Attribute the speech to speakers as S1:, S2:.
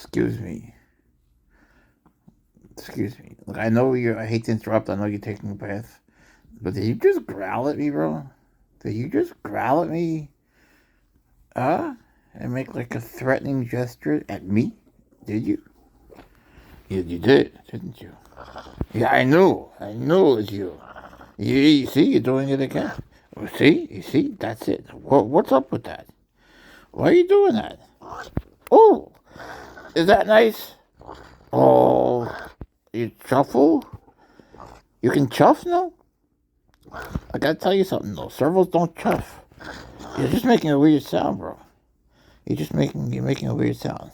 S1: Excuse me. Excuse me. Look, I know you're. I hate to interrupt. I know you're taking a bath. But did you just growl at me, bro? Did you just growl at me? And make like a threatening gesture at me? Did you? You did, didn't you? Yeah, I knew. I knew it was you. You see, you're doing it again. See? You see? That's it. What's up with that? Why are you doing that? Oh, is that nice? Oh, you chuffle? You can chuff now? I gotta tell you something though. Servals don't chuff. You're just making a weird sound, bro. You're making a weird sound.